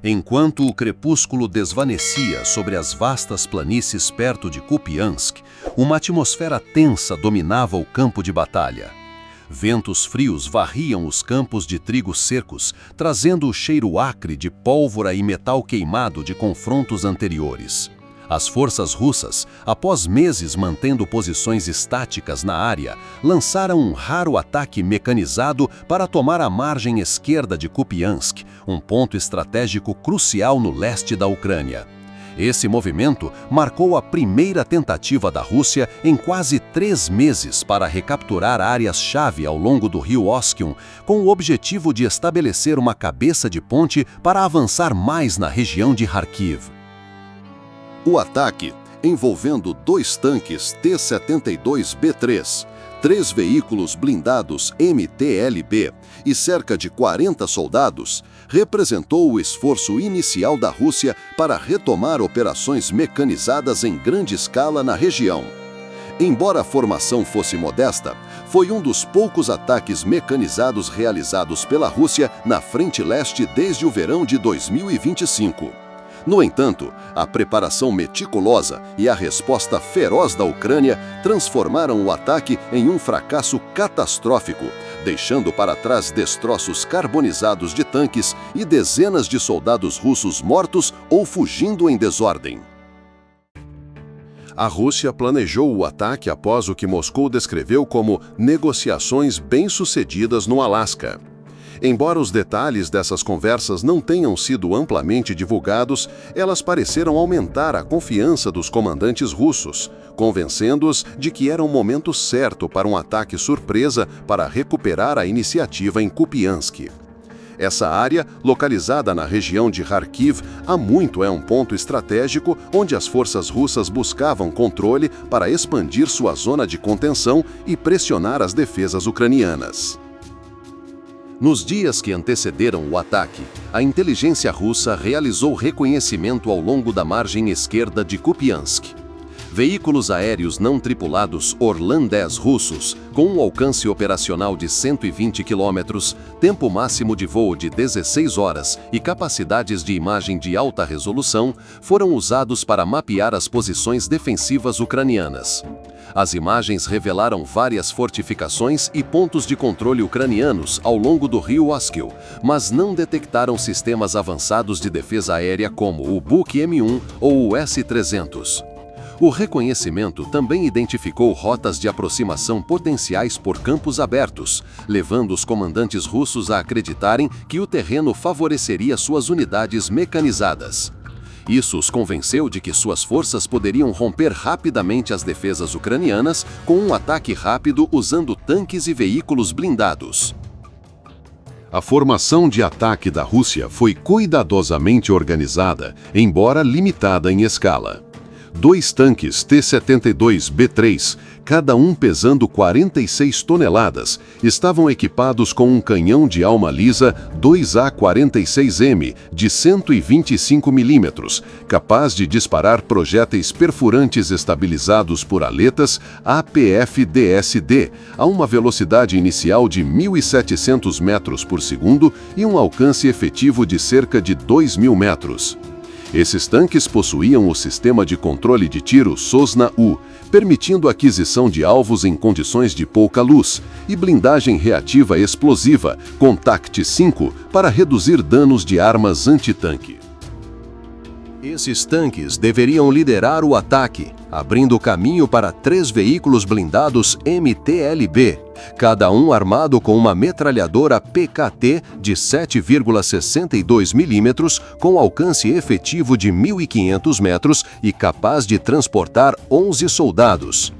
Enquanto o crepúsculo desvanecia sobre as vastas planícies perto de Kupiansk, uma atmosfera tensa dominava o campo de batalha. Ventos frios varriam os campos de trigo secos, trazendo o cheiro acre de pólvora e metal queimado de confrontos anteriores. As forças russas, após meses mantendo posições estáticas na área, lançaram um raro ataque mecanizado para tomar a margem esquerda de Kupiansk, um ponto estratégico crucial no leste da Ucrânia. Esse movimento marcou a primeira tentativa da Rússia em quase 3 meses para recapturar áreas-chave ao longo do rio Oskium, com o objetivo de estabelecer uma cabeça de ponte para avançar mais na região de Kharkiv. O ataque, envolvendo 2 tanques T-72B3, 3 veículos blindados MTLB e cerca de 40 soldados, representou o esforço inicial da Rússia para retomar operações mecanizadas em grande escala na região. Embora a formação fosse modesta, foi um dos poucos ataques mecanizados realizados pela Rússia na frente leste desde o verão de 2025. No entanto, a preparação meticulosa e a resposta feroz da Ucrânia transformaram o ataque em um fracasso catastrófico, deixando para trás destroços carbonizados de tanques e dezenas de soldados russos mortos ou fugindo em desordem. A Rússia planejou o ataque após o que Moscou descreveu como negociações bem-sucedidas no Alasca. Embora os detalhes dessas conversas não tenham sido amplamente divulgados, elas pareceram aumentar a confiança dos comandantes russos, convencendo-os de que era o momento certo para um ataque surpresa para recuperar a iniciativa em Kupiansk. Essa área, localizada na região de Kharkiv, há muito é um ponto estratégico onde as forças russas buscavam controle para expandir sua zona de contenção e pressionar as defesas ucranianas. Nos dias que antecederam o ataque, a inteligência russa realizou reconhecimento ao longo da margem esquerda de Kupiansk. Veículos aéreos não tripulados Orlan-10 russos, com um alcance operacional de 120 km, tempo máximo de voo de 16 horas e capacidades de imagem de alta resolução, foram usados para mapear as posições defensivas ucranianas. As imagens revelaram várias fortificações e pontos de controle ucranianos ao longo do rio Oskil, mas não detectaram sistemas avançados de defesa aérea como o Buk M1 ou o S-300. O reconhecimento também identificou rotas de aproximação potenciais por campos abertos, levando os comandantes russos a acreditarem que o terreno favoreceria suas unidades mecanizadas. Isso os convenceu de que suas forças poderiam romper rapidamente as defesas ucranianas com um ataque rápido usando tanques e veículos blindados. A formação de ataque da Rússia foi cuidadosamente organizada, embora limitada em escala. 2 tanques T-72B3, cada um pesando 46 toneladas, estavam equipados com um canhão de alma lisa 2A46M de 125 mm, capaz de disparar projéteis perfurantes estabilizados por aletas APF-DSD a uma velocidade inicial de 1.700 metros por segundo e um alcance efetivo de cerca de 2.000 metros. Esses tanques possuíam o sistema de controle de tiro Sosna-U, permitindo a aquisição de alvos em condições de pouca luz, e blindagem reativa explosiva, Contact 5, para reduzir danos de armas antitanque. Esses tanques deveriam liderar o ataque, abrindo caminho para 3 veículos blindados MTLB, cada um armado com uma metralhadora PKT de 7,62 mm com alcance efetivo de 1.500 metros e capaz de transportar 11 soldados.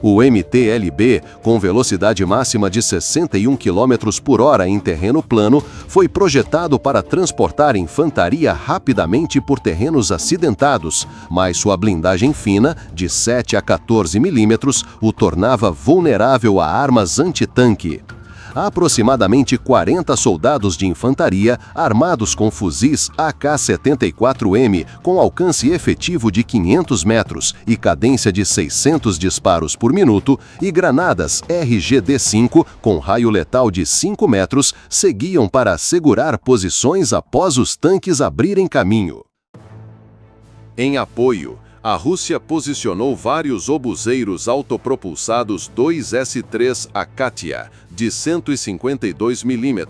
O MTLB, com velocidade máxima de 61 km por hora em terreno plano, foi projetado para transportar infantaria rapidamente por terrenos acidentados, mas sua blindagem fina, de 7 a 14 mm, o tornava vulnerável a armas antitanque. aproximadamente 40 soldados de infantaria armados com fuzis AK-74M com alcance efetivo de 500 metros e cadência de 600 disparos por minuto e granadas RGD-5 com raio letal de 5 metros seguiam para assegurar posições após os tanques abrirem caminho. Em apoio, a Rússia posicionou vários obuseiros autopropulsados 2S-3 Akatia, de 152 mm,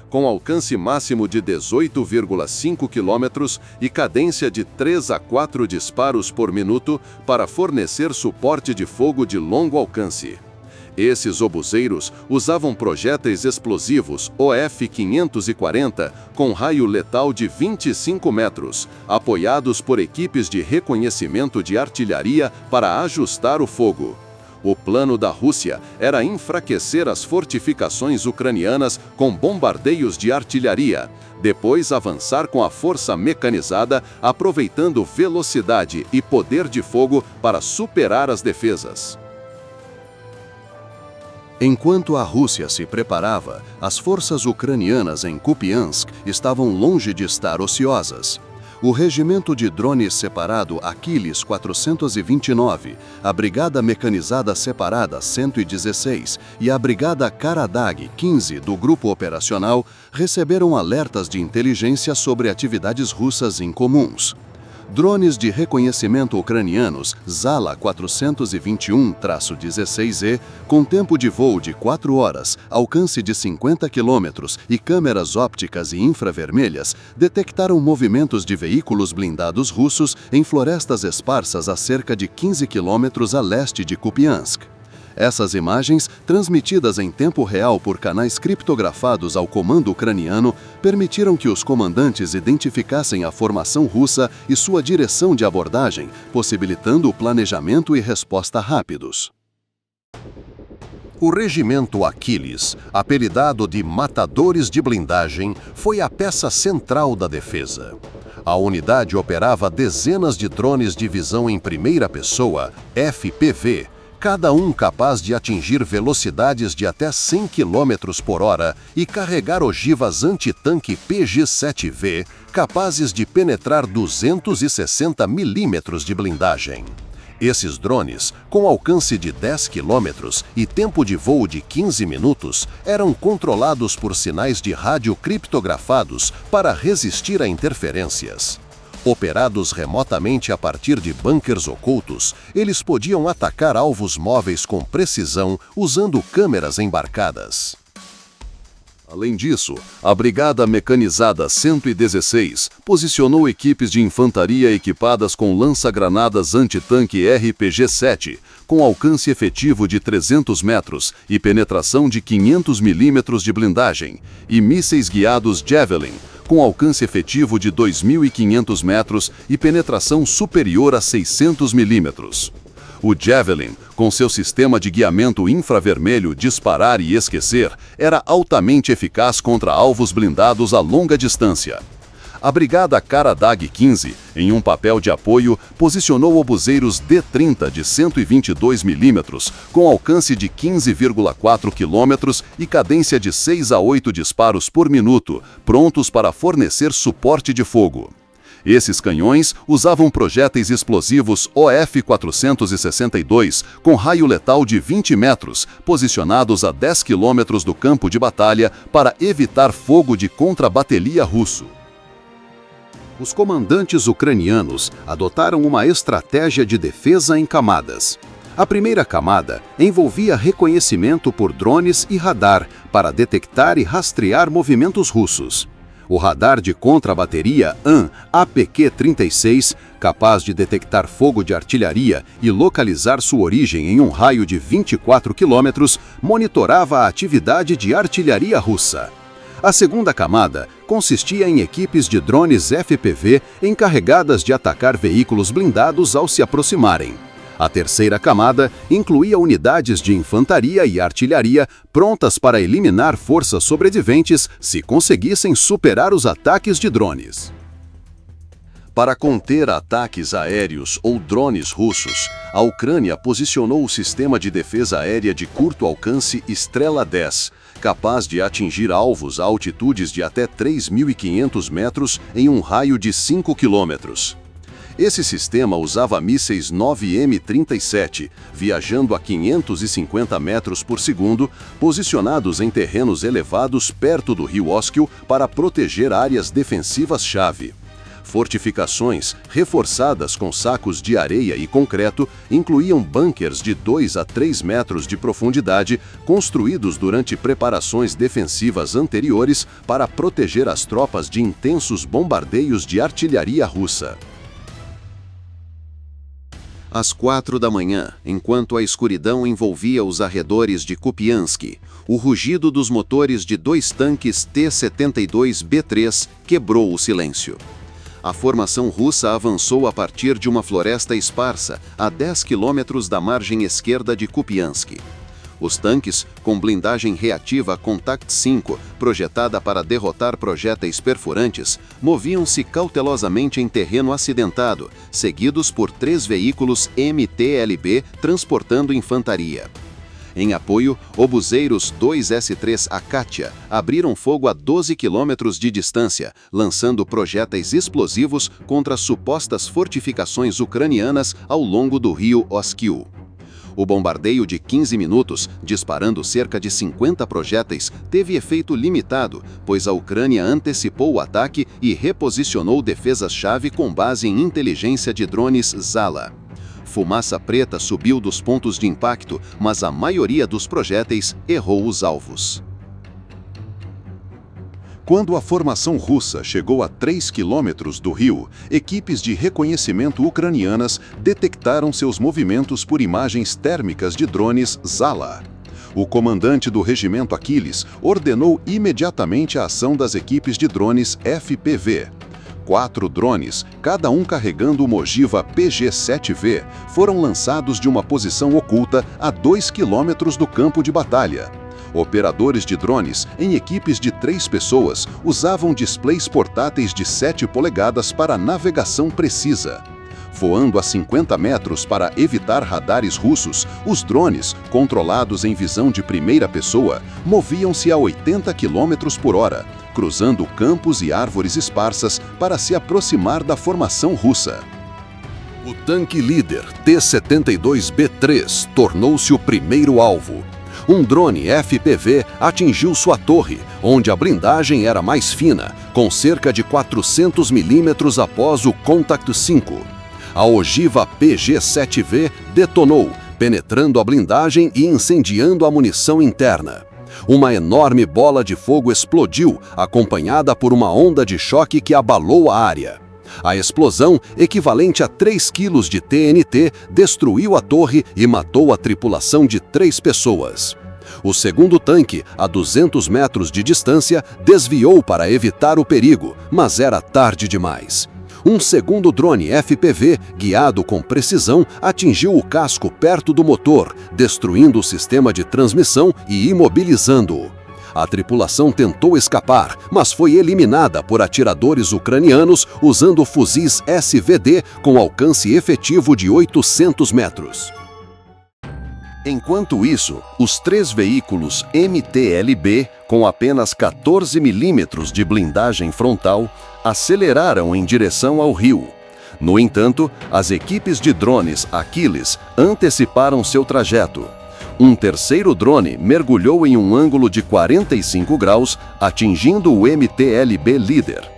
com alcance máximo de 18,5 km e cadência de 3 a 4 disparos por minuto para fornecer suporte de fogo de longo alcance. Esses obuseiros usavam projéteis explosivos OF-540 com raio letal de 25 metros, apoiados por equipes de reconhecimento de artilharia para ajustar o fogo. O plano da Rússia era enfraquecer as fortificações ucranianas com bombardeios de artilharia, depois avançar com a força mecanizada, aproveitando velocidade e poder de fogo para superar as defesas. Enquanto a Rússia se preparava, as forças ucranianas em Kupiansk estavam longe de estar ociosas. O regimento de drones separado Achilles 429, a Brigada Mecanizada Separada 116 e a Brigada Karadag 15 do Grupo Operacional receberam alertas de inteligência sobre atividades russas incomuns. Drones de reconhecimento ucranianos Zala 421-16E, com tempo de voo de 4 horas, alcance de 50 km e câmeras ópticas e infravermelhas, detectaram movimentos de veículos blindados russos em florestas esparsas a cerca de 15 km a leste de Kupiansk. Essas imagens, transmitidas em tempo real por canais criptografados ao comando ucraniano, permitiram que os comandantes identificassem a formação russa e sua direção de abordagem, possibilitando o planejamento e resposta rápidos. O regimento Achilles, apelidado de Matadores de Blindagem, foi a peça central da defesa. A unidade operava dezenas de drones de visão em primeira pessoa, FPV, cada um capaz de atingir velocidades de até 100 km por hora e carregar ogivas antitanque PG-7V, capazes de penetrar 260 milímetros de blindagem. Esses drones, com alcance de 10 km e tempo de voo de 15 minutos, eram controlados por sinais de rádio criptografados para resistir a interferências. Operados remotamente a partir de bunkers ocultos, eles podiam atacar alvos móveis com precisão usando câmeras embarcadas. Além disso, a Brigada Mecanizada 116 posicionou equipes de infantaria equipadas com lança-granadas antitanque RPG-7, com alcance efetivo de 300 metros e penetração de 500 milímetros de blindagem, e mísseis guiados Javelin, com alcance efetivo de 2.500 metros e penetração superior a 600 milímetros. O Javelin, com seu sistema de guiamento infravermelho disparar e esquecer, era altamente eficaz contra alvos blindados a longa distância. A Brigada Karadag 15, em um papel de apoio, posicionou obuseiros D-30 de 122 mm, com alcance de 15,4 km e cadência de 6 a 8 disparos por minuto, prontos para fornecer suporte de fogo. Esses canhões usavam projéteis explosivos OF-462 com raio letal de 20 metros, posicionados a 10 km do campo de batalha para evitar fogo de contrabateria russo. Os comandantes ucranianos adotaram uma estratégia de defesa em camadas. A primeira camada envolvia reconhecimento por drones e radar para detectar e rastrear movimentos russos. O radar de contrabateria APQ-36, capaz de detectar fogo de artilharia e localizar sua origem em um raio de 24 km, monitorava a atividade de artilharia russa. A segunda camada consistia em equipes de drones FPV encarregadas de atacar veículos blindados ao se aproximarem. A terceira camada incluía unidades de infantaria e artilharia prontas para eliminar forças sobreviventes se conseguissem superar os ataques de drones. Para conter ataques aéreos ou drones russos, a Ucrânia posicionou o sistema de defesa aérea de curto alcance Strela 10, capaz de atingir alvos a altitudes de até 3.500 metros em um raio de 5 quilômetros. Esse sistema usava mísseis 9M37, viajando a 550 metros por segundo, posicionados em terrenos elevados perto do rio Oskil para proteger áreas defensivas-chave. Fortificações, reforçadas com sacos de areia e concreto, incluíam bunkers de 2 a 3 metros de profundidade, construídos durante preparações defensivas anteriores para proteger as tropas de intensos bombardeios de artilharia russa. Às 4 da manhã, enquanto a escuridão envolvia os arredores de Kupiansk, o rugido dos motores de 2 tanques T-72B3 quebrou o silêncio. A formação russa avançou a partir de uma floresta esparsa, a 10 quilômetros da margem esquerda de Kupiansk. Os tanques, com blindagem reativa Contact 5, projetada para derrotar projéteis perfurantes, moviam-se cautelosamente em terreno acidentado, seguidos por 3 veículos MTLB transportando infantaria. Em apoio, obuseiros 2S3 Akatia abriram fogo a 12 quilômetros de distância, lançando projéteis explosivos contra supostas fortificações ucranianas ao longo do rio Oskil. O bombardeio de 15 minutos, disparando cerca de 50 projéteis, teve efeito limitado, pois a Ucrânia antecipou o ataque e reposicionou defesas-chave com base em inteligência de drones Zala. Fumaça preta subiu dos pontos de impacto, mas a maioria dos projéteis errou os alvos. Quando a formação russa chegou a 3 quilômetros do rio, equipes de reconhecimento ucranianas detectaram seus movimentos por imagens térmicas de drones Zala. O comandante do regimento Aquiles ordenou imediatamente a ação das equipes de drones FPV. 4 drones, cada um carregando uma ogiva PG-7V, foram lançados de uma posição oculta a 2 quilômetros do campo de batalha. Operadores de drones, em equipes de 3 pessoas, usavam displays portáteis de 7 polegadas para navegação precisa. Voando a 50 metros para evitar radares russos, os drones, controlados em visão de primeira pessoa, moviam-se a 80 km por hora, cruzando campos e árvores esparsas para se aproximar da formação russa. O tanque líder T-72B3 tornou-se o primeiro alvo. Um drone FPV atingiu sua torre, onde a blindagem era mais fina, com cerca de 400 milímetros após o Contact 5. A ogiva PG-7V detonou, penetrando a blindagem e incendiando a munição interna. Uma enorme bola de fogo explodiu, acompanhada por uma onda de choque que abalou a área. A explosão, equivalente a 3 quilos de TNT, destruiu a torre e matou a tripulação de 3 pessoas. O segundo tanque, a 200 metros de distância, desviou para evitar o perigo, mas era tarde demais. Um segundo drone FPV, guiado com precisão, atingiu o casco perto do motor, destruindo o sistema de transmissão e imobilizando-o. A tripulação tentou escapar, mas foi eliminada por atiradores ucranianos usando fuzis SVD com alcance efetivo de 800 metros. Enquanto isso, os 3 veículos MTLB, com apenas 14 milímetros de blindagem frontal, aceleraram em direção ao rio. No entanto, as equipes de drones Aquiles anteciparam seu trajeto. Um terceiro drone mergulhou em um ângulo de 45 graus, atingindo o MTLB líder.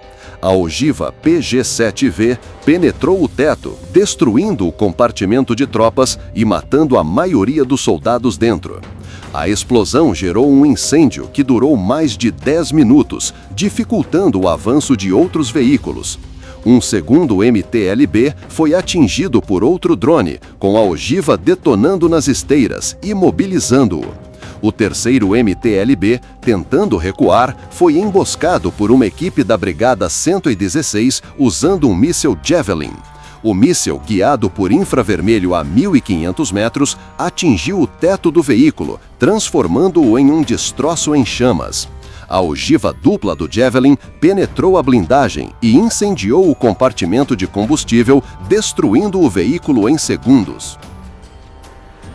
A ogiva PG-7V penetrou o teto, destruindo o compartimento de tropas e matando a maioria dos soldados dentro. A explosão gerou um incêndio que durou mais de 10 minutos, dificultando o avanço de outros veículos. Um segundo MTLB foi atingido por outro drone, com a ogiva detonando nas esteiras, imobilizando-o. O terceiro MTLB, tentando recuar, foi emboscado por uma equipe da Brigada 116 usando um míssil Javelin. O míssil, guiado por infravermelho a 1.500 metros, atingiu o teto do veículo, transformando-o em um destroço em chamas. A ogiva dupla do Javelin penetrou a blindagem e incendiou o compartimento de combustível, destruindo o veículo em segundos.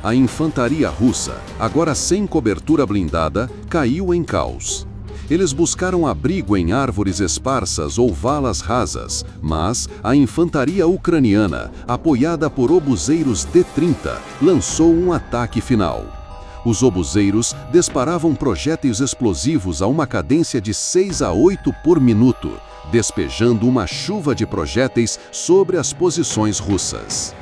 a infantaria russa, agora sem cobertura blindada, caiu em caos. Eles buscaram abrigo em árvores esparsas ou valas rasas, mas a infantaria ucraniana, apoiada por obuseiros D-30, lançou um ataque final. Os obuseiros disparavam projéteis explosivos a uma cadência de 6 a 8 por minuto, despejando uma chuva de projéteis sobre as posições russas.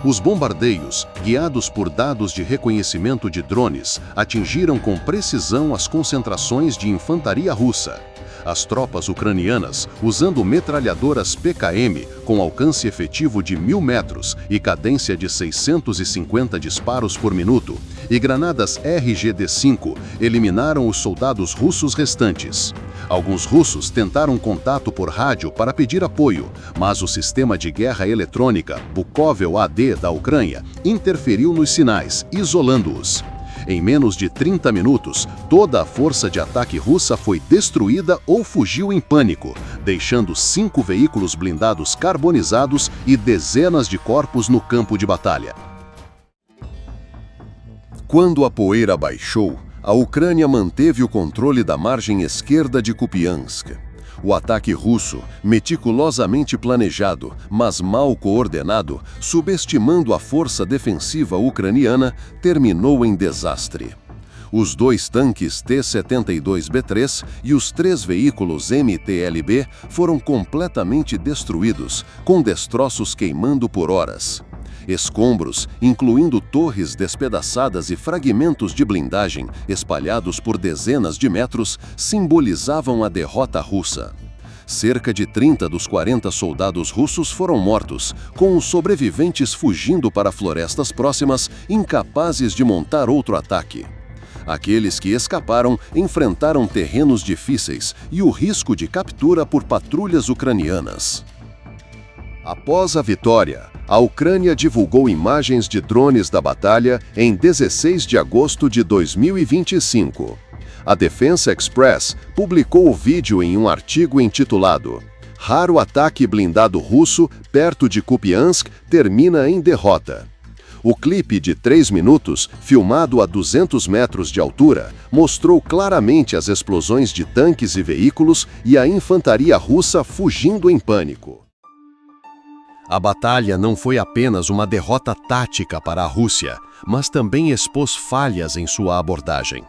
Os bombardeios, guiados por dados de reconhecimento de drones, atingiram com precisão as concentrações de infantaria russa. As tropas ucranianas, usando metralhadoras PKM com alcance efetivo de 1.000 metros e cadência de 650 disparos por minuto, e granadas RGD-5, eliminaram os soldados russos restantes. Alguns russos tentaram contato por rádio para pedir apoio, mas o sistema de guerra eletrônica Bukovel-AD da Ucrânia interferiu nos sinais, isolando-os. Em menos de 30 minutos, toda a força de ataque russa foi destruída ou fugiu em pânico, deixando 5 veículos blindados carbonizados e dezenas de corpos no campo de batalha. Quando a poeira baixou, a Ucrânia manteve o controle da margem esquerda de Kupiansk. O ataque russo, meticulosamente planejado, mas mal coordenado, subestimando a força defensiva ucraniana, terminou em desastre. Os 2 tanques T-72B3 e os 3 veículos MTLB foram completamente destruídos, com destroços queimando por horas. Escombros, incluindo torres despedaçadas e fragmentos de blindagem espalhados por dezenas de metros, simbolizavam a derrota russa. Cerca de 30 dos 40 soldados russos foram mortos, com os sobreviventes fugindo para florestas próximas, incapazes de montar outro ataque. Aqueles que escaparam enfrentaram terrenos difíceis e o risco de captura por patrulhas ucranianas. Após a vitória, a Ucrânia divulgou imagens de drones da batalha em 16 de agosto de 2025. A Defense Express publicou o vídeo em um artigo intitulado "Raro ataque blindado russo perto de Kupiansk termina em derrota". O clipe de 3 minutos, filmado a 200 metros de altura, mostrou claramente as explosões de tanques e veículos e a infantaria russa fugindo em pânico. A batalha não foi apenas uma derrota tática para a Rússia, mas também expôs falhas em sua abordagem.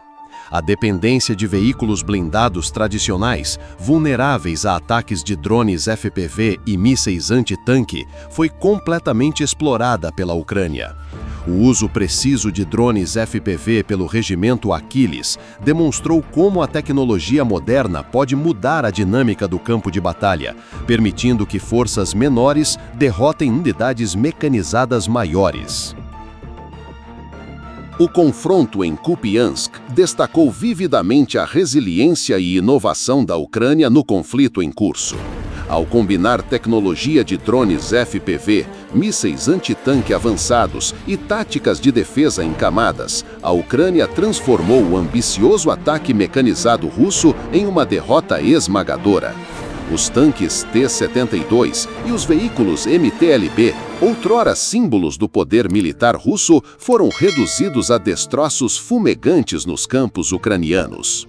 A dependência de veículos blindados tradicionais, vulneráveis a ataques de drones FPV e mísseis anti-tanque, foi completamente explorada pela Ucrânia. O uso preciso de drones FPV pelo regimento Aquiles demonstrou como a tecnologia moderna pode mudar a dinâmica do campo de batalha, permitindo que forças menores derrotem unidades mecanizadas maiores. O confronto em Kupiansk destacou vividamente a resiliência e inovação da Ucrânia no conflito em curso. Ao combinar tecnologia de drones FPV, mísseis antitanque avançados e táticas de defesa em camadas, a Ucrânia transformou o ambicioso ataque mecanizado russo em uma derrota esmagadora. Os tanques T-72 e os veículos MTLB, outrora símbolos do poder militar russo, foram reduzidos a destroços fumegantes nos campos ucranianos.